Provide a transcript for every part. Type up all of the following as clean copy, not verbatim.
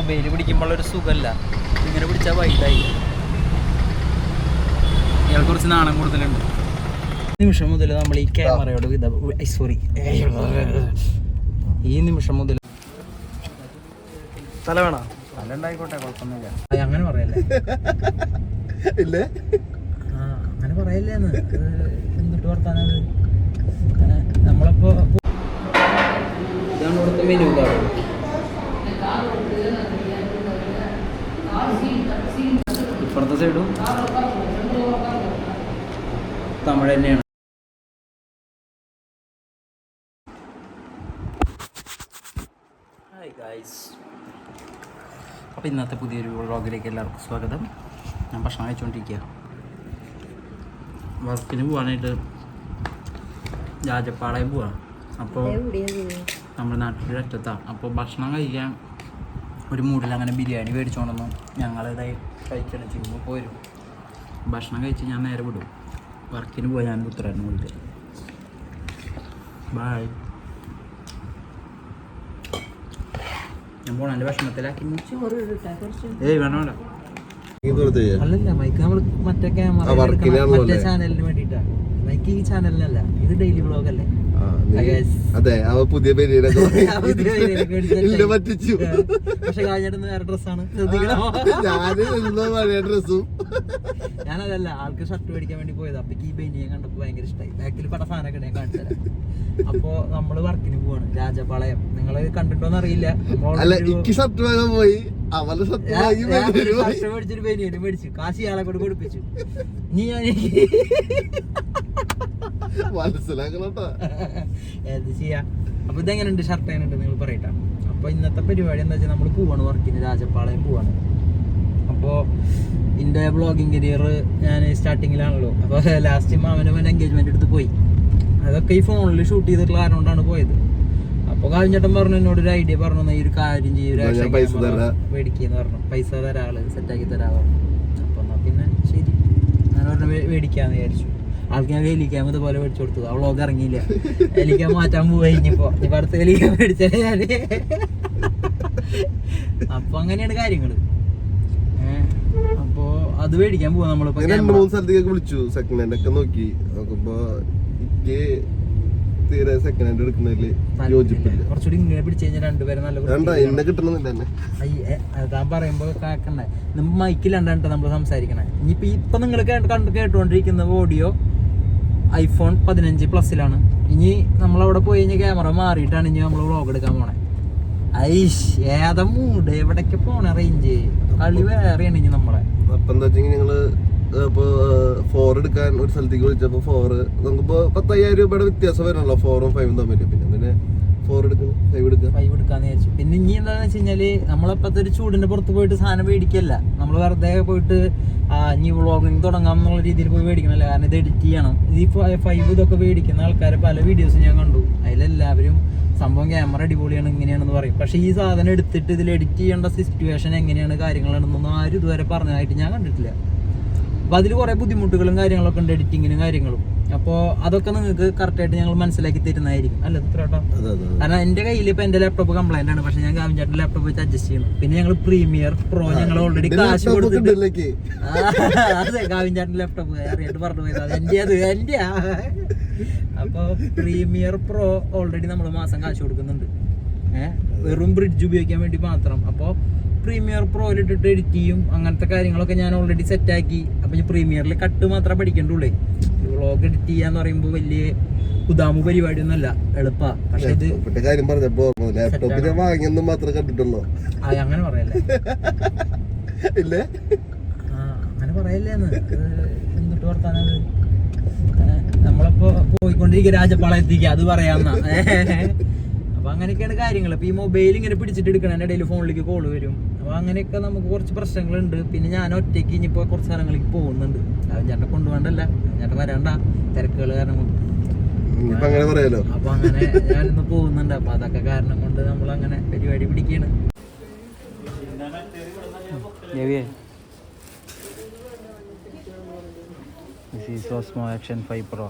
Mobile പിടിക്കുമ്പോഴൊരു സുഖമല്ല, ഇങ്ങനെ പിടിച്ചാൽ വൈഡായി. ഇയാൾ കുറച്ച് നാണം കൂടുതലുണ്ട്. നിമിഷം മുതൽ നമ്മൾ ഈ ക്യാമറയോട് ഈ നിമിഷം മുതൽ തല വേണോ? തല ഉണ്ടായിക്കോട്ടെ, കുഴപ്പമൊന്നുമില്ല. അങ്ങനെ പറയല്ലേ ഇല്ലേ? അങ്ങനെ പറയല്ലേന്ന് എന്നിട്ട് വർത്താനത്. നമ്മളപ്പോ ഇതാണ് ഇവിടുത്തെ മെനു കാർഡ്. ഇപ്പുറത്തെ സൈഡും തമിഴ് തന്നെയാണ്. ഹായ് ഗൈസ്, അപ്പോൾ ഇന്നത്തെ പുതിയൊരു വ്ളോഗിലേക്ക് എല്ലാവർക്കും സ്വാഗതം. ഞാൻ ഭക്ഷണം കഴിച്ചുകൊണ്ടിരിക്കുക. വർക്കിന് പോകാനായിട്ട് രാജപ്പാളയം പോവാം. അപ്പോൾ നമ്മുടെ നാട്ടിൽ അറ്റത്താണ്. അപ്പോൾ ഭക്ഷണം കഴിക്കാൻ ഒരു മൂഡിൽ അങ്ങനെ ബിരിയാണി മേടിച്ചോണ്ടൊന്നു ഞങ്ങളിതായി കഴിക്കണം. ചെയ്യുമ്പോൾ പോരും. ഭക്ഷണം കഴിച്ച് ഞാൻ നേരെ വിടും. വർക്കിന് പോയി ഞാൻ ഉത്തരായിരുന്നു വിളിച്ച്. ബായ്. ഞാൻ പോണ എൻ്റെ ഭക്ഷണത്തിലാക്കി വേണ്ട. അല്ലല്ല, മൈക്ക് നമ്മൾ മറ്റേ ക്യാമറ മറ്റേ ചാനലിന് വേണ്ടിയിട്ടാ. മൈക്ക് ഈ ചാനലിനല്ല, ഇത് ഡെയിലി വ്ളോഗ് അല്ലേ. അതെ, പുതിയ പക്ഷെ കഴിഞ്ഞിട്ട് വേറെ ഡ്രസ്സാണ്. ഞാനതല്ല, ആൾക്ക് ഷർട്ട് മേടിക്കാൻ വേണ്ടി പോയത്. അപ്പൊ ഈ ബനിയൻ കണ്ടപ്പോ ഭയങ്കര ഇഷ്ടമായി. ബാക്കിൽ പല സാധനമൊക്കെ ഞാൻ കാണിച്ചു തരാം. അപ്പൊ നമ്മള് വർക്കിന് പോവാണ് രാജപാളയം. നിങ്ങള് കണ്ടിട്ടോന്ന് അറിയില്ല. മേടിച്ചൊരു ബനിയന് മേടിച്ചു. കാശി ആളെ കൊണ്ട് കൊടുപ്പിച്ചു. നീ ഞാൻ ഏത് ചെയ്യാ. അപ്പൊ ഇതെങ്ങനെയുണ്ട്, ഷർട്ട് എങ്ങനെയുണ്ട് നിങ്ങൾ പറയട്ടെ. അപ്പൊ ഇന്നത്തെ പരിപാടി എന്താ വെച്ചാൽ നമ്മൾ പോവാണ് വർക്കിന്, രാജപാളയം പോവാണ്. അപ്പോൾ എൻ്റെ വ്ളോഗിങ് കരിയർ ഞാൻ സ്റ്റാർട്ടിങ്ങിലാണല്ലോ. അപ്പോൾ ലാസ്റ്റ് മാമന് എൻഗേജ്മെന്റ് എടുത്ത് പോയി. അതൊക്കെ ഈ ഫോണിൽ ഷൂട്ട് ചെയ്തിട്ടുള്ള കാരണം കൊണ്ടാണ് പോയത്. അപ്പോൾ കാലിഞ്ചേട്ടൻ പറഞ്ഞു, എന്നോട് ഒരു ഐഡിയ പറഞ്ഞു, ഈ ഒരു കാര്യം ചെയ്യും, മേടിക്കുന്നു പറഞ്ഞു. പൈസ തരാള് സെറ്റാക്കി തരാമോ. അപ്പൊ എന്നാ പിന്നെ ശരി, ഞാൻ പറഞ്ഞ മേടിക്കാന്ന് വിചാരിച്ചു. ആൾക്ക് ഞാൻ ഹെലിക്യാം ഇതുപോലെ മേടിച്ചു കൊടുത്തത്. ആ വ്ളോഗ് ഇറങ്ങിയില്ല. ഹെലിക്യാം മാറ്റാൻ പോയി. ഇനിയിപ്പോ അടുത്ത ഹെലിക്യാം മേടിച്ചാൽ ഞാൻ. അപ്പൊ അങ്ങനെയാണ് കാര്യങ്ങള്. അപ്പൊ അത് മേടിക്കാൻ പോവാ നമ്മളിപ്പോ. 2-3 സ്ഥലത്തേക്ക് വിളിച്ചു, സെക്കൻഡ് ഹാൻഡ് ഒക്കെ നോക്കി നോക്കുമ്പോ തീരെ സെക്കൻഡ് ഹാൻഡ് എടുക്കുന്നതില് യോജിപ്പില്ല. കുറച്ചുകൂടി ഇങ്ങനെ പിടിച്ചു കഴിഞ്ഞാൽ രണ്ടുപേരും നല്ല എന്നെ കിട്ടണമെന്നില്ല. അതാ പറയുമ്പോ കേക്കണ്ടേ, നമ്മൾ മൈക്കിലണ്ടാണ് നമ്മൾ സംസാരിക്കണേ. ഇപ്പൊ നിങ്ങൾ കേട്ടുകൊണ്ടിരിക്കുന്ന ഓഡിയോ iPhone 15 പ്ലസിലാണ്. ഇനി നമ്മളവിടെ പോയി കഴിഞ്ഞാൽ ക്യാമറ മാറിയിട്ടാണ് ഇനി നമ്മൾ വ്ളോഗ് എടുക്കാൻ പോണേ. ഐഷ് ഏതാ മൂഡ്, എവിടേക്ക് പോണേ, റേഞ്ച് കളി വേറെയാണ് ഇനി നമ്മളെ. അപ്പൊ എന്താ വെച്ചെങ്കിൽ ഞങ്ങള് ഇപ്പൊ 4 എടുക്കാൻ ഒരു സ്ഥലത്തേക്ക് വിളിച്ചപ്പോ 4 നമുക്കിപ്പോ 10,000 രൂപയുടെ വ്യത്യാസം വരണല്ലോ 4ഉം 5ഉം തമ്മിൽ. പിന്നെ 4 എടുക്കണം, 5 എടുക്കാന്ന് വിചാരിച്ചു. പിന്നെ ഇനി എന്താന്ന് വെച്ച് കഴിഞ്ഞാല് നമ്മളപ്പത്തെ ഒരു ചൂടിന്റെ പുറത്ത് പോയിട്ട് സാധനം മേടിക്കല്ല. നമ്മൾ വെറുതെ പോയിട്ട് ഇനി വ്ളോഗിങ് തുടങ്ങാം എന്നുള്ള രീതിയിൽ പോയി മേടിക്കണല്ല. കാരണം ഇത് എഡിറ്റ് ചെയ്യണം. ഈ 5 ഇതൊക്കെ മേടിക്കുന്ന ആൾക്കാരെ പല വീഡിയോസ് ഞാൻ കണ്ടു. അതിലെല്ലാവരും സംഭവം ക്യാമറ അടിപൊളിയാണ് ഇങ്ങനെയാണെന്ന് പറയും. പക്ഷെ ഈ സാധനം എടുത്തിട്ട് ഇതിൽ എഡിറ്റ് ചെയ്യേണ്ട സിറ്റുവേഷൻ എങ്ങനെയാണ്, കാര്യങ്ങളാണെന്നൊന്നും ആരും ഇതുവരെ പറഞ്ഞതായിട്ട് ഞാൻ കണ്ടിട്ടില്ല. അപ്പൊ അതിൽ കുറെ ബുദ്ധിമുട്ടുകളും കാര്യങ്ങളൊക്കെ ഉണ്ട്, എഡിറ്റിങ്ങിനും കാര്യങ്ങളും. അപ്പോൾ അതൊക്കെ നിങ്ങൾക്ക് കറക്റ്റായിട്ട് ഞങ്ങൾ മനസ്സിലാക്കി തരുന്നതായിരിക്കും. അല്ല ഇത്രട്ടോ, കാരണം എന്റെ കയ്യിൽ ഇപ്പൊ എന്റെ ലാപ്ടോപ്പ് കംപ്ലൈന്റ് ആണ്. പക്ഷെ ഞാൻ ഗാവിൻചാട്ടിന്റെ ലാപ്ടോപ്പ് വെച്ച് അഡ്ജസ്റ്റ് ചെയ്യണം. പിന്നെ ഞങ്ങൾ പ്രീമിയർ പ്രോ ഞങ്ങൾ ഓൾറെഡി കാശ് കൊടുത്തിട്ട് അതെ ഗാവിൻചാട്ടിന്റെ ലാപ്ടോപ്പ് അറിയാണ്ട് പറഞ്ഞു പോയത്. അത് എന്റെ അപ്പൊ പ്രീമിയർ പ്രോ ഓൾറെഡി നമ്മൾ മാസം കാശ് കൊടുക്കുന്നുണ്ട്. വെറും ബ്രിഡ്ജ് ഉപയോഗിക്കാൻ വേണ്ടി മാത്രം. അപ്പോൾ പ്രീമിയർ പ്രോയിലിട്ടിട്ട് എഡിറ്റ് ചെയ്യും. അങ്ങനത്തെ കാര്യങ്ങളൊക്കെ ഞാൻ ഓൾറെഡി സെറ്റാക്കി. അപ്പൊ ഈ പ്രീമിയറിൽ കട്ട് മാത്രമേ പഠിക്കണ്ടുള്ളേ. വ്ളോഗ് എഡിറ്റ് ചെയ്യാന്ന് പറയുമ്പോൾ വലിയ കുതാമു പരിപാടി ഒന്നല്ല, എളുപ്പാ. പക്ഷെ ഇത് കാര്യം പറഞ്ഞപ്പോ ലാപ്ടോപ്പിനെ വാങ്ങിയൊന്നും മാത്രമേ കണ്ടിട്ടുള്ളൂ. അങ്ങനെ പറയല്ലേ ഇല്ലേ? അങ്ങനെ പറയല്ലേന്ന് എന്നിട്ട് വർത്താനത്. നമ്മളപ്പോ പോയിക്കൊണ്ടിരിക്കുക രാജപാളയത്തേക്ക്, അത് പറയാന്ന. അപ്പൊ അങ്ങനെയൊക്കെയാണ് കാര്യങ്ങൾ. അപ്പൊ ഈ മൊബൈൽ ഇങ്ങനെ പിടിച്ചിട്ട് എടുക്കണ ഇടയിൽ ഫോണിലേക്ക് കോള് വരും. അപ്പൊ അങ്ങനെയൊക്കെ നമുക്ക് കുറച്ച് പ്രശ്നങ്ങളുണ്ട്. പിന്നെ ഞാൻ ഒറ്റയ്ക്ക് ഇനിയിപ്പോ കുറച്ച് സ്ഥലങ്ങളിലേക്ക് പോകുന്നുണ്ട്. ചേട്ടൻ കൊണ്ടുപോകണ്ടല്ല, ചേട്ടൻ വരണ്ട, തിരക്കുകൾ കാരണം കൊണ്ട്. അപ്പൊ അങ്ങനെ ഞാനിന്ന് പോകുന്നുണ്ട്. അപ്പൊ അതൊക്കെ കാരണം കൊണ്ട് നമ്മൾ അങ്ങനെ പരിപാടി പിടിക്കാണ്. This is Osmo Action 5 Pro.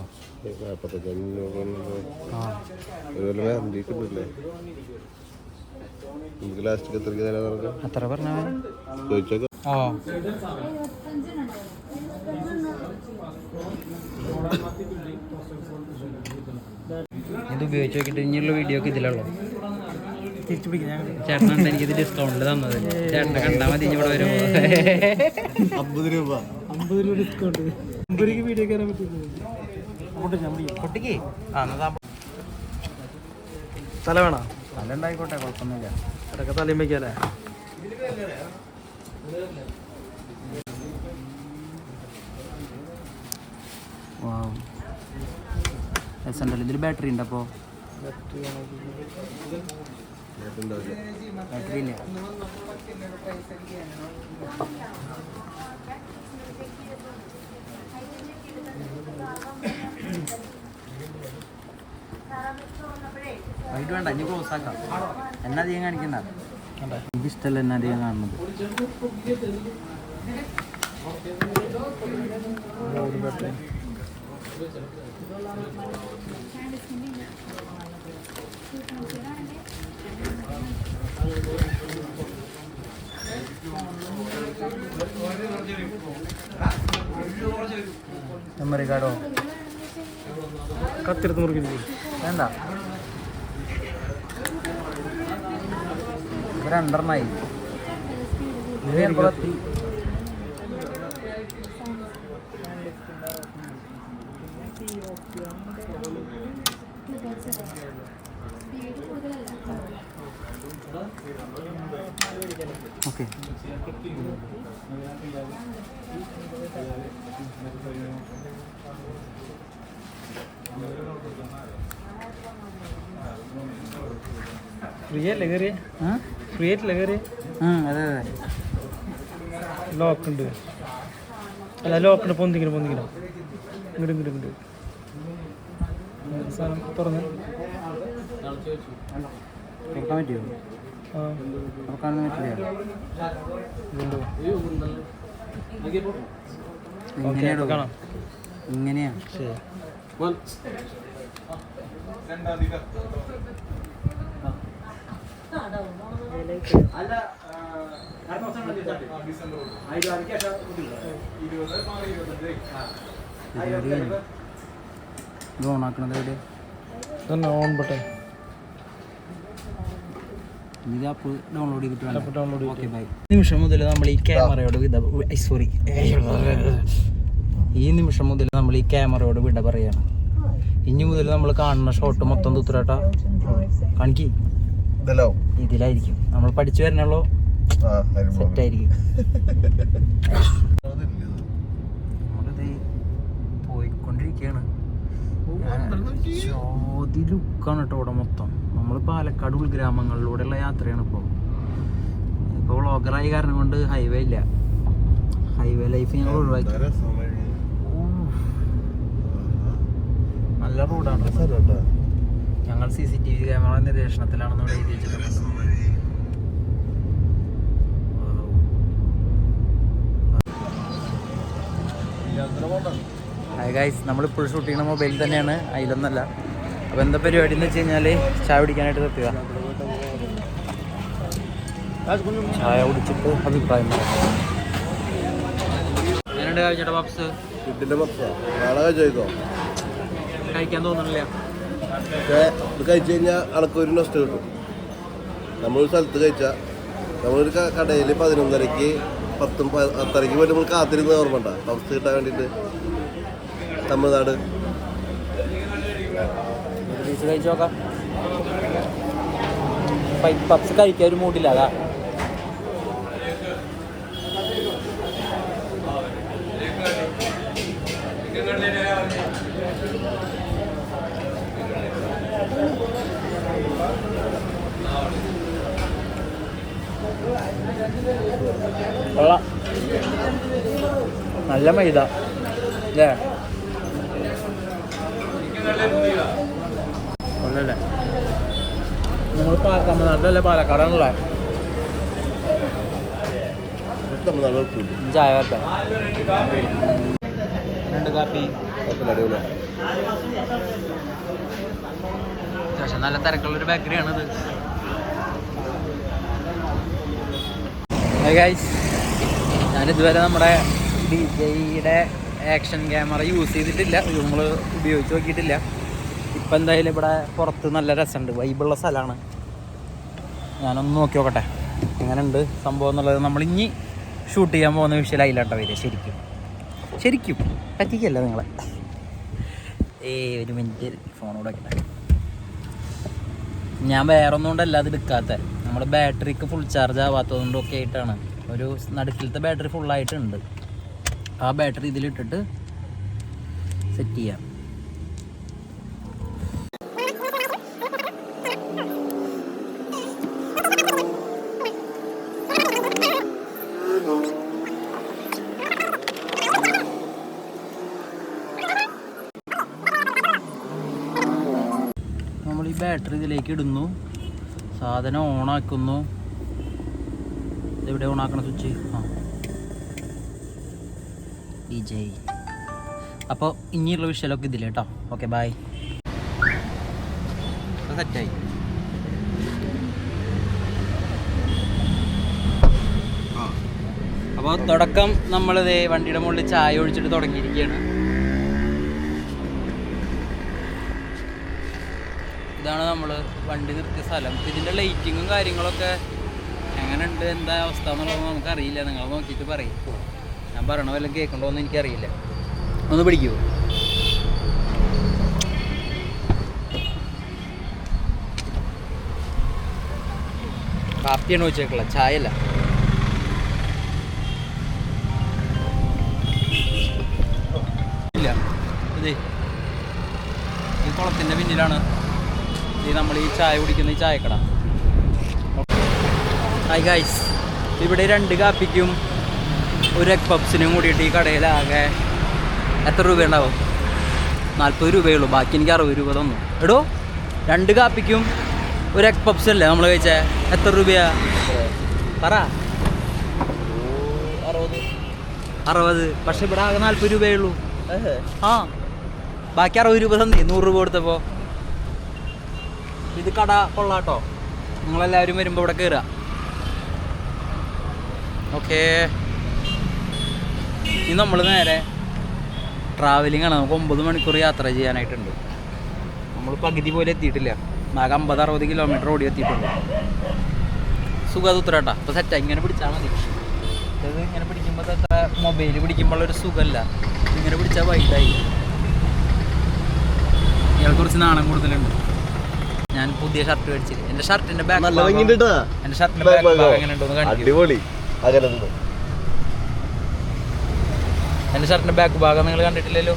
നമുക്ക് ലാസ്റ്റ് എത്രയ്ക്ക് തരാന്ന് പറഞ്ഞു അത്ര പറഞ്ഞ ചോദിച്ചോക്കാം. ഓ ഇത് ഉപയോഗിച്ച് നോക്കിയിട്ട് ഇനിയുള്ള വീഡിയോ ഒക്കെ ഇതിലുള്ളൂ. ചേട്ടനാണ് എനിക്കിത് ഡിസ്കൗണ്ടിൽ തന്നത്. ചേട്ടനെ കണ്ടാൽ മതി ഇവിടെ വരുമ്പോൾ. 50 രൂപ ഡിസ്കൗണ്ട്. വീഡിയോ കയറാൻ പൊട്ടിക്ക്. തല വേണോ? നല്ല ഉണ്ടായിക്കോട്ടെ, കുഴപ്പമൊന്നുമില്ല. അതൊക്കെ തലയും വയ്ക്കാല്ലേ? ഇതിൽ ബാറ്ററി ഉണ്ട്. അപ്പോൾ ബാറ്ററി ഇല്ല. വൈകിട്ട് വേണ്ട, ഇനി ക്ലോസ് ആക്കാം. എന്നാ അധികം കാണിക്കണ്ട. എനിക്കിഷ്ടമല്ല എന്നാ അധികം കാണുന്നത്. മെമ്മറി കാർഡോ കത്തിരുത്ത് മുറുക്കി വേണ്ട. രണ്ടെണ്ണമായി. ഓക്കെ, ഫ്രീ അല്ലേ കയറിയ? ഫ്രീ ആയിട്ടില്ല കയറിയ? അതെ അതെ. ലോക്ക് ഉണ്ട്. അല്ല ലോക്കുണ്ട്. പൊന്തിക്കണം ഇങ്ങോട്ട് ഇങ്ങോട്ട് ഇങ്ങോട്ട് സാധനം തുറന്ന് തുറക്കാൻ പറ്റുമോ? തുറക്കാനൊന്നും പറ്റില്ല. കാണാം. ഇങ്ങനെയാ. ശരി. ഇത് ഓണാക്കണത് എവിടെ? തന്നെ ഓൺ ബട്ടൺ. ഇത് ആപ്പ് ഡൗൺലോഡ് ചെയ്തിട്ട് ഡൗൺലോഡ് ഓക്കെ ബൈ. നിമിഷം മുതൽ നമ്മൾ ഈ ക്യാമറയോട് ഈ നിമിഷം മുതൽ നമ്മൾ ഈ ക്യാമറയോട് വിട പറയാണ്. ഇനി മുതൽ നമ്മൾ കാണുന്ന ഷോട്ട് മൊത്തം തുത്തുരാട്ടാ കാണിക്ക്. ഇതിലായിരിക്കും നമ്മൾ പഠിച്ചു വരണല്ലോ. സെറ്റായിരിക്കും. നമ്മളിത് പോയിക്കൊണ്ടിരിക്കുകയാണ്. ചോദ്യ ലുക്കാണ് കേട്ടോ ഇവിടെ മൊത്തം. നമ്മൾ പാലക്കാട് ഉൾഗ്രാമങ്ങളിലൂടെയുള്ള യാത്രയാണ് ഇപ്പോൾ. വ്ളോഗറായ കാരണം കൊണ്ട് ഹൈവേ ഇല്ല. ഹൈവേ ലൈഫ് ഞങ്ങൾ ഒഴിവാക്കി. നല്ല റോഡാണ്. ഞങ്ങൾ CCTV ക്യാമറ നിരീക്ഷണത്തിലാണെന്ന് ഇവിടെ എഴുതി വെച്ചിട്ടുണ്ട്. ഹായ് ഗൈസ്, നമ്മളിപ്പോഴും ഷൂട്ട് ചെയ്യുന്ന മൊബൈൽ തന്നെയാണ്, അതിലൊന്നല്ല. അപ്പോൾ എന്താ പരിപാടി എന്ന് വെച്ച് കഴിഞ്ഞാൽ ചായ കുടിക്കാനായിട്ട് എത്തുക. ചായ കുടിച്ചിട്ട് അഭിപ്രായം പറയാം. എങ്ങനെയുണ്ട് കഴിച്ചേട്ടാ പപ്സ്? കഴിക്കാൻ തോന്നുന്നില്ല. ഇത് കഴിച്ചു കഴിഞ്ഞാൽ അണക്കൊരു നഷ്ടം കിട്ടും. നമ്മളൊരു സ്ഥലത്ത് കഴിച്ചാൽ നമ്മളൊരു കടയിൽ 11:30 10:10 പോയിട്ട് നമ്മൾ കാത്തിരുന്ന് ഓർമ്മണ്ട പപ്സ് കിട്ടാൻ വേണ്ടിയിട്ട്. തമിഴ്നാട് കഴിച്ചു നോക്കാം. പപ്സ് കഴിക്കാൻ ഒരു മൂഡില്ല. അതാ നല്ല മൈദ അല്ലേ? ഒന്നല്ലേ നമ്മൾ തമിഴ്നാട്ടിലല്ലേ, പാലക്കാടാണല്ലേ? ചായ വരട്ടെ. രണ്ട് കാപ്പി. അത്യാവശ്യം നല്ല തിരക്കുള്ളൊരു ബേക്കറിയാണിത്. ഞാനിതുവരെ നമ്മുടെ DJയുടെ ആക്ഷൻ ക്യാമറ യൂസ് ചെയ്തിട്ടില്ല, നമ്മൾ ഉപയോഗിച്ച് നോക്കിയിട്ടില്ല. ഇപ്പം എന്തായാലും ഇവിടെ പുറത്ത് നല്ല രസമുണ്ട്, വൈബുള്ള സ്ഥലമാണ്. ഞാനൊന്ന് നോക്കി നോക്കട്ടെ എങ്ങനെയുണ്ട് സംഭവം എന്നുള്ളത്. നമ്മളിഞ്ഞി ഷൂട്ട് ചെയ്യാൻ പോകുന്ന വിഷയമായില്ലാട്ടോ വരിക. ശരിക്കും പറ്റിക്കല്ല നിങ്ങളെ. ഒരു മിനിറ്റ് ഫോണോടെ വെക്കട്ടെ. ഞാൻ വേറെ ഒന്നും കൊണ്ടല്ല അത് എടുക്കാത്ത, നമ്മുടെ ബാറ്ററിക്ക് ഫുൾ ചാർജ് ആവാത്തതുകൊണ്ടൊക്കെ ആയിട്ടാണ്. ഒരു നടുക്കിലത്തെ ബാറ്ററി ഫുള്ളായിട്ടുണ്ട്. ആ ബാറ്ററി ഇതിലിട്ടിട്ട് സെറ്റ് ചെയ്യാം. നമ്മൾ ഈ ബാറ്ററി ഇതിലേക്ക് ഇടുന്നു, സാധനം ഓണാക്കുന്നു. എവിടെ ഓണാക്കണ സ്വിച്ച്? DJ. അപ്പോൾ ഇനിയുള്ള വിഷയമൊക്കെ ഇതിൽ കേട്ടോ. Okay bye. സെറ്റായി. അപ്പോൾ തുടക്കം നമ്മളിത് വണ്ടിയുടെ മുകളിൽ ചായ ഒഴിച്ചിട്ട് തുടങ്ങിയിരിക്കുകയാണ്. ഇതാണ് നമ്മൾ വണ്ടി നിർത്തിയ സ്ഥലം. ഇതിൻ്റെ ലൈറ്റിങ്ങും കാര്യങ്ങളൊക്കെ എങ്ങനെയുണ്ട്, എന്താ അവസ്ഥ എന്നുള്ളത് നമുക്കറിയില്ല. നിങ്ങൾ നോക്കിയിട്ട് പറയും. ഞാൻ പറയണ വല്ലതും കേൾക്കണ്ടോയെന്ന് എനിക്കറിയില്ല. ഒന്ന് പിടിക്കുമോ? കാപ്പിയാണ് വെച്ചേക്കുള്ള, ചായല്ല. ഇല്ല, ഇതേ ഈ കുളത്തിൻ്റെ പിന്നിലാണ് ഈ നമ്മൾ ഈ ചായ കുടിക്കുന്ന ഈ ചായക്കട. ഹായ് ഗൈസ്, ഇവിടെ 2 കാപ്പിക്കും ഒരു എഗ് പപ്സിനും കൂടിയിട്ട് ഈ കടയിലാകെ എത്ര രൂപ ഉണ്ടാവും? 40 രൂപയുള്ളൂ. ബാക്കി എനിക്ക് 60 രൂപ തന്നു. എടോ 2 കാപ്പിക്കും ഒരു എഗ് പപ്സ് അല്ലേ നമ്മൾ കഴിച്ചേ? എത്ര രൂപയാ പറ? 60. പക്ഷെ ഇവിടെ ആകെ 40 രൂപയുള്ളൂ. ആ, ബാക്കി 60 രൂപ തന്നേ 100 രൂപ കൊടുത്തപ്പോൾ. ഇത് കട കൊള്ളാട്ടോ, നിങ്ങളെല്ലാവരും വരുമ്പോൾ ഇവിടെ കയറുക. ഓക്കേ, ഇനി നമ്മൾ നേരെ ട്രാവലിംഗ് ആണ്. നമുക്ക് 9 മണിക്കൂർ യാത്ര ചെയ്യാനായിട്ടുണ്ട്. നമ്മൾ പകുതി പോലെ എത്തിയിട്ടില്ല, ആകെ 50-60 കിലോമീറ്റർ ഓടി എത്തിയിട്ടുണ്ട്. സുഖം ഉത്തരട്ടാ. അപ്പോൾ സെറ്റാ, ഇങ്ങനെ പിടിച്ചാൽ മതി. ഇത് ഇങ്ങനെ പിടിക്കുമ്പോൾ അത്ര മൊബൈൽ പിടിക്കുമ്പോഴൊരു സുഖമല്ല, ഇങ്ങനെ പിടിച്ചാൽ വൈകിട്ടായി. ഇയാൾ കുറച്ച് നാണം കൂടുതലുണ്ട്. ഞാൻ പുതിയ ഷർട്ട് മേടിച്ചില്ല. എൻ്റെ ഷർട്ടിൻ്റെ ബാക്ക് എങ്ങനെ ഉണ്ടോ കാണിക്കും. എൻ്റെ ഷർട്ടിൻ്റെ ബാക്ക് ഭാഗം നിങ്ങൾ കണ്ടിട്ടില്ലല്ലോ.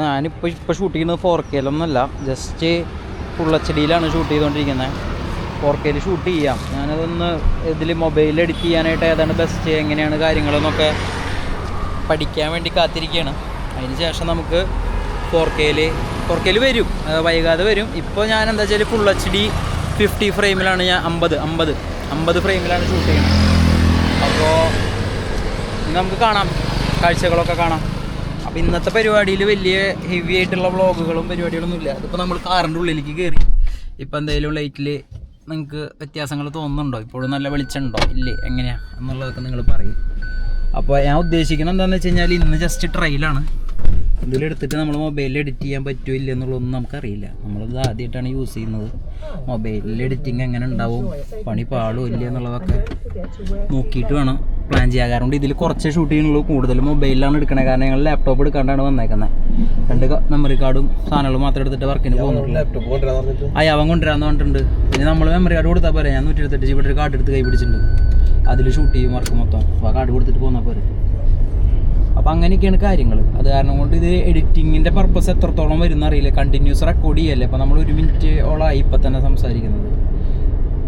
ഞാനിപ്പോൾ ഷൂട്ട് ചെയ്യുന്നത് 4K just full HD shoot ചെയ്തുകൊണ്ടിരിക്കുന്നത്. 4K ഷൂട്ട് ചെയ്യാം. ഞാനതൊന്ന് ഇതിൽ മൊബൈലിൽ എഡിറ്റ് ചെയ്യാനായിട്ട് ഏതാണ് ബെസ്റ്റ്, എങ്ങനെയാണ് കാര്യങ്ങളെന്നൊക്കെ പഠിക്കാൻ വേണ്ടി കാത്തിരിക്കുകയാണ്. അതിന് ശേഷം നമുക്ക് 4K വരും, വൈകാതെ വരും. ഇപ്പോൾ ഞാൻ എന്താ വെച്ചാൽ ഫുൾ HD 50 ഫ്രെയിമിലാണ് ഞാൻ 50 ഫ്രെയിമിലാണ് ഷൂട്ട് ചെയ്യുന്നത്. അപ്പോൾ നമുക്ക് കാണാം, കാഴ്ചകളൊക്കെ കാണാം. അപ്പോൾ ഇന്നത്തെ പരിപാടിയിൽ വലിയ ഹെവി ആയിട്ടുള്ള വ്ളോഗുകളും പരിപാടികളൊന്നുമില്ല. അതിപ്പോൾ നമ്മൾ കാറിൻ്റെ ഉള്ളിലേക്ക് കയറി. ഇപ്പോൾ എന്തെങ്കിലും ലൈറ്റിൽ നിങ്ങൾക്ക് വ്യത്യാസങ്ങൾ തോന്നുന്നുണ്ടോ? ഇപ്പോഴും നല്ല വെളിച്ചമുണ്ടോ ഇല്ലേ എങ്ങനെയാണ് എന്നുള്ളതൊക്കെ നിങ്ങൾ പറയും. അപ്പോൾ ഞാൻ ഉദ്ദേശിക്കുന്നത് എന്താണെന്ന് വെച്ച് കഴിഞ്ഞാൽ ഇന്ന് ജസ്റ്റ് ട്രയലാണ്. ഇതിലെടുത്തിട്ട് നമ്മൾ മൊബൈലിൽ എഡിറ്റ് ചെയ്യാൻ പറ്റുമോ ഇല്ല എന്നുള്ളതൊന്നും നമുക്കറിയില്ല. നമ്മളിത് ആദ്യമായിട്ടാണ് യൂസ് ചെയ്യുന്നത്. മൊബൈലിൽ എഡിറ്റിങ് എങ്ങനെ ഉണ്ടാവും, പണി പാടുമോ ഇല്ല എന്നുള്ളതൊക്കെ നോക്കിയിട്ട് വേണം പ്ലാൻ ചെയ്യാൻ. കാരണം ഇതിൽ കുറച്ച് ഷൂട്ട് ചെയ്യുന്നുള്ളൂ, കൂടുതലും മൊബൈലിലാണ് എടുക്കണത്. കാരണം ഞങ്ങൾ ലാപ്ടോപ്പ് എടുക്കാണ്ടാണ് വന്നേക്കുന്നത്. 2 മെമ്മറി കാർഡും സാധനങ്ങളും മാത്രം എടുത്തിട്ട് വർക്കിന് പോകുന്നുള്ളൂ. അവൻ കൊണ്ടുവരാമെന്ന് പറഞ്ഞിട്ടുണ്ട്. പിന്നെ നമ്മൾ മെമ്മറി കാർഡ് കൊടുത്താൽ പോരെ. ഞാൻ 128 GB ഒരു കാർഡ് എടുത്ത് കൈ പിടിച്ചിട്ടുണ്ട്. അതിൽ ഷൂട്ട് ചെയ്യും വർക്ക് മൊത്തം. അപ്പോൾ ആ കാർഡ് കൊടുത്തിട്ട് പോന്നാൽ പോരെ. അപ്പോൾ അങ്ങനെയൊക്കെയാണ് കാര്യങ്ങൾ. അത് കാരണം കൊണ്ട് ഇത് എഡിറ്റിങ്ങിൻ്റെ പർപ്പസ് എത്രത്തോളം വരുന്ന അറിയില്ല. കണ്ടിന്യൂസ് റെക്കോർഡ് ചെയ്യല്ലേ. അപ്പോൾ നമ്മൾ 1 മിനിറ്റ് ഓളായി ഇപ്പം തന്നെ സംസാരിക്കുന്നത്.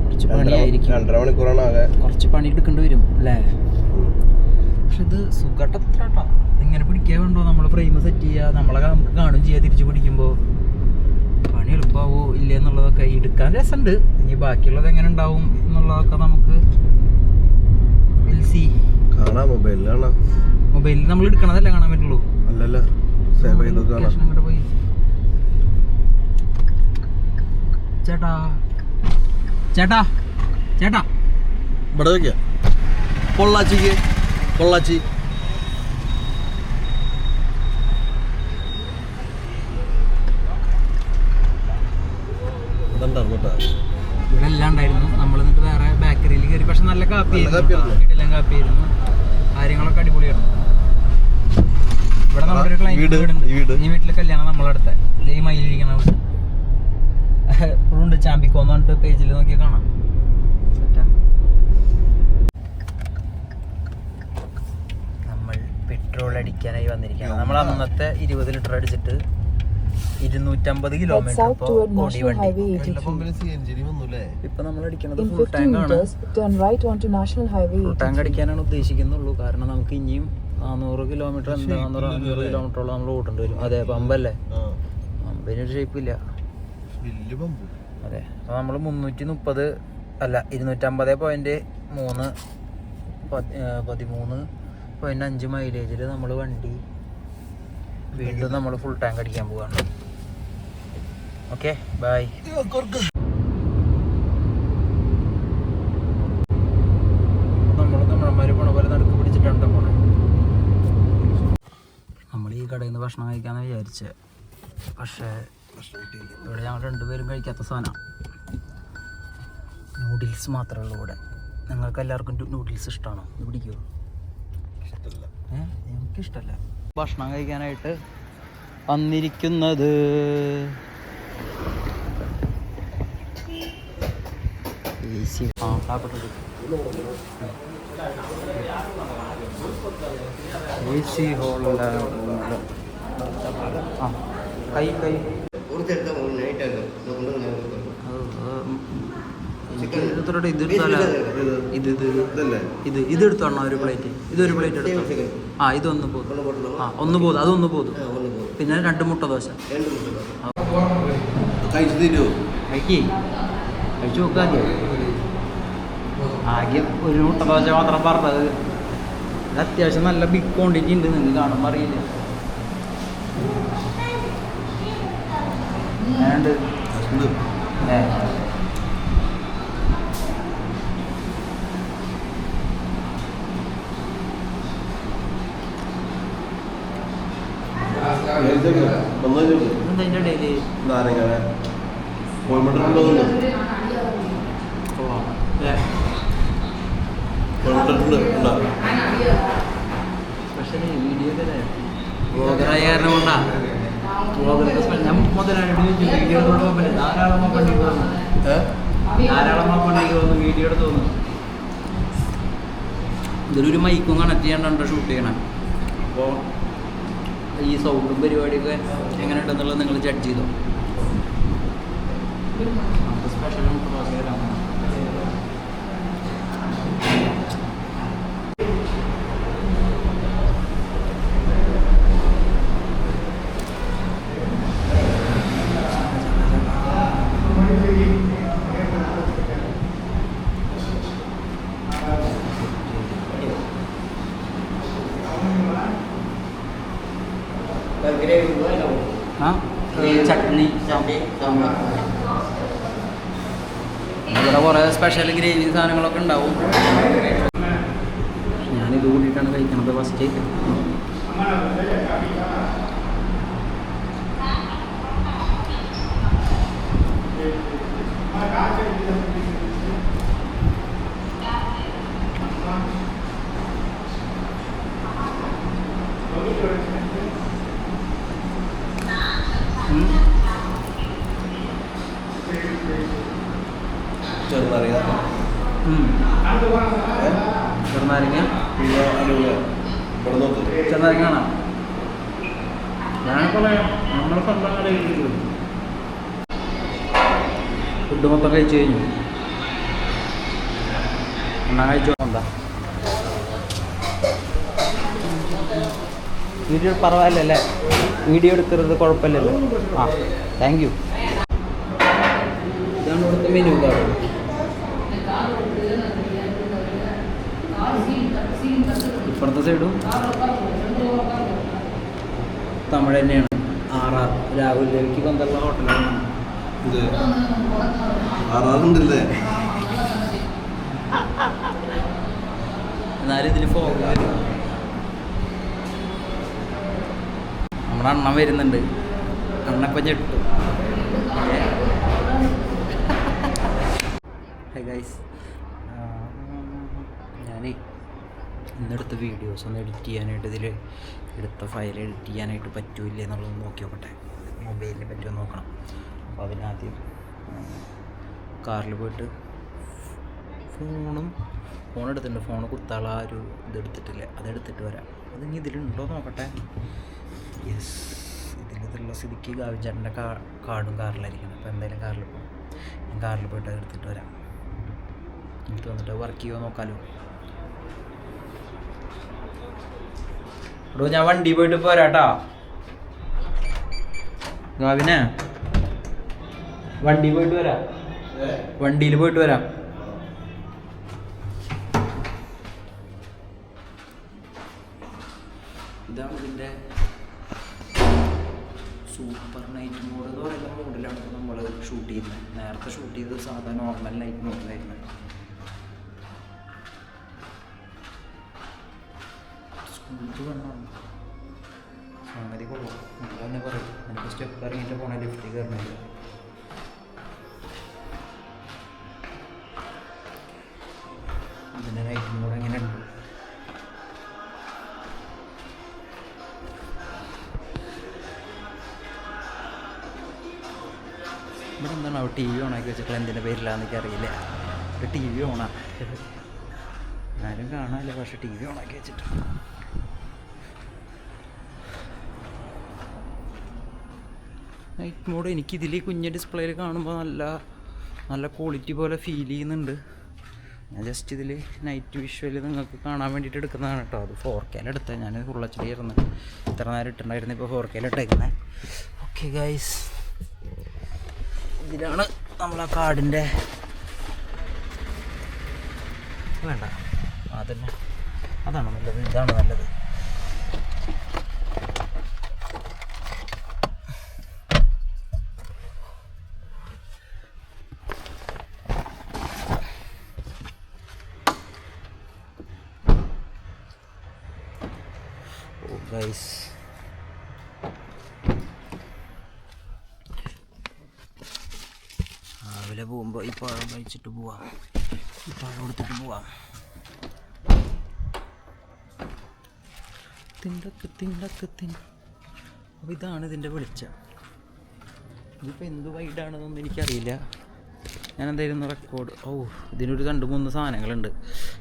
കുറച്ച് പണിയായിരിക്കും, 2.5 മണിക്കൂറാണ്. കുറച്ച് പണി എടുക്കേണ്ടി വരും അല്ലേ? പക്ഷെ ഇത് സുഖട്ടത്രാട്ടാ. ഇങ്ങനെ പിടിക്കാൻ വേണ്ടോ? നമ്മൾ ഫ്രെയിം സെറ്റ് ചെയ്യുക, നമ്മളെ നമുക്ക് കാണും ചെയ്യാം. തിരിച്ച് പിടിക്കുമ്പോൾ പണി എളുപ്പമാവോ ഇല്ല എന്നുള്ളതൊക്കെ എടുക്കാൻ രസമുണ്ട്. ഇനി ബാക്കിയുള്ളത് എങ്ങനെ ഉണ്ടാവും എന്നുള്ളതൊക്കെ നമുക്ക് കാണാം. മൊബൈലിൽ നമ്മൾ എടുക്കണതല്ലേ കാണാൻ പറ്റുള്ളൂ. അല്ലല്ല, പോയി ചേട്ടാ ചേട്ടാ ചേട്ടാ ഇവിടെ വെക്കാം. പൊള്ളാച്ചി ഇവിടെ എല്ലാം ഉണ്ടായിരുന്നു. നമ്മൾ എന്നിട്ട് വേറെ ബേക്കറിയിൽ കയറി. പക്ഷെ നല്ല കാപ്പി കിട്ടില്ല, കാപ്പിയായിരുന്നു. കാര്യങ്ങളൊക്കെ അടിപൊളിയായിരുന്നു. ഇവിടെ നമ്മുടെ ഒരു ക്ലൈന്റ് വീടുണ്ട്. ഈ വീട്ടിലെ കല്യാണം നമ്മളടുത്ത ഈ മയിലിരിക്കണ വീട് ഇപ്പോഴുണ്ട്. ചാമ്പിക്കോന്ന് പറഞ്ഞിട്ട് പേജിൽ നോക്കിയാൽ കാണാം. നമ്മൾ പെട്രോൾ അടിക്കാനായി വന്നിരിക്കുകയാണ്. നമ്മൾ അന്നത്തെ 20 ലിറ്റർ അടിച്ചിട്ട് 250 കിലോമീറ്റർ ഓടി വണ്ടി. ഇപ്പൊ നമ്മൾ അടിക്കുന്നത് ഫുൾ ടാങ്ക് ആണ്. ഫുൾ ടാങ്ക് അടിക്കാനാണ് ഉദ്ദേശിക്കുന്നുള്ളൂ. കാരണം നമുക്ക് ഇനിയും 400 കിലോമീറ്റർ 400 കിലോമീറ്ററോളം നമ്മൾ ഓടേണ്ടി വരും. അതെ, പമ്പല്ലേ, പമ്പിനൊരു ഷേപ്പില്ല. അതെ, അപ്പോൾ നമ്മൾ 330 അല്ല 250.3 13.5 മൈലേജിൽ നമ്മൾ വണ്ടി വീണ്ടും നമ്മൾ ഫുൾ ടാങ്ക് അടിക്കാൻ പോവാണ്. Okay, bye. നമ്മൾ തമിഴന്മാര് പോണ പോലെ നടുക്ക് പിടിച്ചിട്ടാണ് പോണേ. നമ്മൾ ഈ കടയിൽ നിന്ന് ഭക്ഷണം കഴിക്കാമെന്ന് വിചാരിച്ചത്. പക്ഷേ ഇവിടെ ഞങ്ങൾ രണ്ടുപേരും കഴിക്കാത്ത സാധനം നൂഡിൽസ് മാത്രമേ ഉള്ളൂ ഇവിടെ. നിങ്ങൾക്ക് എല്ലാവർക്കും നൂഡിൽസ് ഇഷ്ടമാണോ? ഇത് പിടിക്കുമോ? എനിക്കിഷ്ടമല്ല. ഭക്ഷണം കഴിക്കാനായിട്ട് വന്നിരിക്കുന്നത് AC ഹോളുള്ള കൈ ഇത് എടുത്തോണോ ഒരു പ്ലേറ്റ്? ഇതൊരു പ്ലേറ്റ് എടുത്തോ. ഇതൊന്ന് പോതും. ഒന്ന് പോതും, അതൊന്ന് പോതും. പിന്നെ 2 മുട്ട ദോശ കഴിച്ചു നോക്കാ. ആദ്യം ഒരു മുട്ട ദോശ മാത്രം പറഞ്ഞത്. ഇത് അത്യാവശ്യം നല്ല ബിഗ് ക്വാണ്ടിറ്റി ഉണ്ട്. നിങ്ങൾക്ക് കാണുമ്പോൾ അറിയില്ല. എന്താ ഡെയിലി സ്പെഷ്യലി വീഡിയോ ബ്ലോഗറായ കാരണം കൊണ്ടാ. ഞാൻ മുതലായിട്ട് വീഡിയോ ധാരാളം പണ്ടിക്ക് വന്നു വീഡിയോ എടുത്ത് തോന്നുന്നു. ഇതിലൊരു മൈക്കും കണക്ട് ചെയ്യാണ്ട് ഷൂട്ട് ചെയ്യണം. അപ്പോൾ ഈ സൗണ്ടും പരിപാടിയൊക്കെ എങ്ങനെ ഉണ്ടെന്നുള്ളത് നിങ്ങൾ ജഡ്ജ് ചെയ്തോ. സ്പെഷ്യൽ ചട്നി ഇവിടെ കുറേ സ്പെഷ്യൽ ഗ്രേവി സാധനങ്ങളൊക്കെ ഉണ്ടാവും. ഞാനിത് കൂട്ടിയിട്ടാണ് കഴിക്കണത് ഫസ്റ്റ്. ചെറുനാരങ്ങ ചെറുനാരങ്ങ കാണാം. ഞാനിപ്പോൾ നമ്മളെ സ്വന്തം കടയിൽ ഫുഡ് മൊത്തം കഴിച്ചു കഴിഞ്ഞു. എന്നാ കഴിച്ചോ? എന്താ വീഡിയോ പറവാല്ലേ? വീഡിയോ എടുക്കരുത്, കുഴപ്പമില്ലല്ലോ. Thank you. ഇതാണ് ഇവിടുത്തെ മെനു കാർഡ്. ഇപ്പുറത്തെ സൈഡും തമിഴ് തന്നെയാണ്. RR രാഹുൽ രവിക്ക് ബന്ധമുള്ള ഹോട്ടലാണ്. ആറാറുണ്ടല്ലേ? എന്നാലും ഇതിൽ ഫോഗ് വരും. നമ്മുടെ അണ്ണൻ വരുന്നുണ്ട്. അണ്ണപ്പം ഞെട്ടു. ഹായ് ഗൈസ്, ഞാനേ ഇന്നെടുത്ത വീഡിയോസ് ഒന്ന് എഡിറ്റ് ചെയ്യാനായിട്ട് ഇതിൽ എടുത്ത ഫയൽ എഡിറ്റ് ചെയ്യാനായിട്ട് പറ്റൂല്ല എന്നുള്ളത് നോക്കി നോക്കട്ടെ. മൊബൈലിൽ പറ്റുമോ നോക്കണം. അപ്പോൾ അതിനാദ്യം കാറിൽ പോയിട്ട് ഫോൺ എടുത്തിട്ടുണ്ട്. ഫോൺ കുത്താള ആ ഒരു ഇതെടുത്തിട്ടില്ല, അതെടുത്തിട്ട് വരാം. അതിനി ഇതിലുണ്ടോ നോക്കട്ടെ. യെസ്, ഇതിലുള്ള സ്ഥിതിക്ക് ഗാവിചേട്ടൻ്റെ കാർഡും കാറിലായിരിക്കണം. അപ്പോൾ എന്തായാലും കാറിൽ പോകും. ഞാൻ കാറിൽ പോയിട്ട് അത് എടുത്തിട്ട് വരാം. എനിക്ക് വന്നിട്ട് വർക്ക് ചെയ്യുമോ നോക്കാമല്ലോ. എടോ, ഞാൻ വണ്ടി പോയിട്ട് പോരാട്ടാ. ഗാവിനെ വണ്ടി പോയിട്ട് വരാം. വണ്ടിയിൽ പോയിട്ട് വരാം. ഇതാണ് ഇതിൻ്റെ സൂപ്പർ നൈറ്റ് മോഡ് എന്ന് പറയുന്ന മോഡിലാണ് നമ്മൾ ഷൂട്ട് ചെയ്യുന്നത്. നേരത്തെ ഷൂട്ട് ചെയ്തത് സാധാരണ നോർമൽ നൈറ്റ് മോഡിലായിരുന്നു. സ്കൂളിൽ വേണം സംഗതി കൊള്ളാം. നമ്മൾ തന്നെ പറയും, എനിക്ക് സ്റ്റെപ്പ് ഇറങ്ങിയിട്ട് പോകണ ലിഫ്റ്റ് കയറണില്ല. ഇതിൻ്റെ നൈറ്റ് മോഡ് എങ്ങനെ ഉണ്ട്? ഇവിടെ എന്താണ് ടി വി ഓണാക്കി വെച്ചിട്ടുള്ള എന്തിൻ്റെ പേരിലാണെന്നൊക്കെ അറിയില്ല. ഒരു ടി വി ഓണാ, ആരും കാണാനില്ല, പക്ഷെ ടി വി ഓണാക്കി വെച്ചിട്ട്. നൈറ്റ് മോഡ് എനിക്കിതിൽ കുഞ്ഞ് ഡിസ്പ്ലേയിൽ കാണുമ്പോൾ നല്ല ക്വാളിറ്റി പോലെ ഫീൽ ചെയ്യുന്നുണ്ട്. ഞാൻ ജസ്റ്റ് ഇതിൽ നൈറ്റ് വിഷ്വൽ നിങ്ങൾക്ക് കാണാൻ വേണ്ടിയിട്ട് എടുക്കുന്നതാണ് കേട്ടോ. അത് 4K എടുത്തത്. ഞാൻ ഫുൾ HD ആയിരുന്നു ഇത്ര നേരം ഇട്ടുണ്ടായിരുന്നു. ഇപ്പോൾ 4K ഇട്ടേക്കുന്നത്. ഓക്കെ ഗൈസ്, ഇതിലാണ് നമ്മളെ കാർഡിൻ്റെ വേണ്ട, അതന്നെ, അതാണ് നല്ലത്, ഇതാണ് നല്ലത്. ഓ ഗൈസ്, രാവിലെ പോകുമ്പോൾ ഈ പഴം കഴിച്ചിട്ട് പോവാം, ഈ പഴം കൊടുത്തിട്ട് പോവാം. അപ്പോൾ ഇതാണ് ഇതിൻ്റെ വെളിച്ചം. ഇതിപ്പോൾ എന്ത് വൈഡാണെന്നൊന്നും എനിക്കറിയില്ല. ഞാൻ എന്തായാലും ഒന്ന് റെക്കോർഡ്. ഇതിനൊരു 2-3 സാധനങ്ങളുണ്ട്.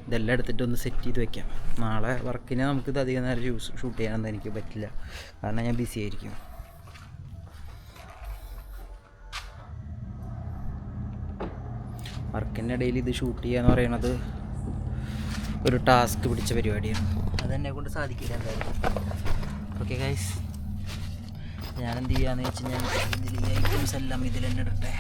ഇതെല്ലാം എടുത്തിട്ട് ഒന്ന് സെറ്റ് ചെയ്ത് വെക്കാം. നാളെ വർക്കിന് നമുക്കിത് അധികം നേരം ഷൂട്ട് ചെയ്യാനൊന്നും എനിക്ക് പറ്റില്ല, കാരണം ഞാൻ ബിസി ആയിരിക്കും. വർക്കിൻ്റെ ഇടയിൽ ഇത് ഷൂട്ട് ചെയ്യുക എന്ന് പറയുന്നത് ഒരു ടാസ്ക് പിടിച്ച പരിപാടിയാണ്. അതെന്നെ കൊണ്ട് സാധിക്കില്ല എന്തായാലും. ഓക്കെ ഗൈസ്, ഞാനെന്ത് ചെയ്യാന്ന് വെച്ച് കഴിഞ്ഞാൽ ഇതിൽ ഈ ഐറ്റംസ് എല്ലാം ഇതിൽ തന്നെ ഇടട്ടെ.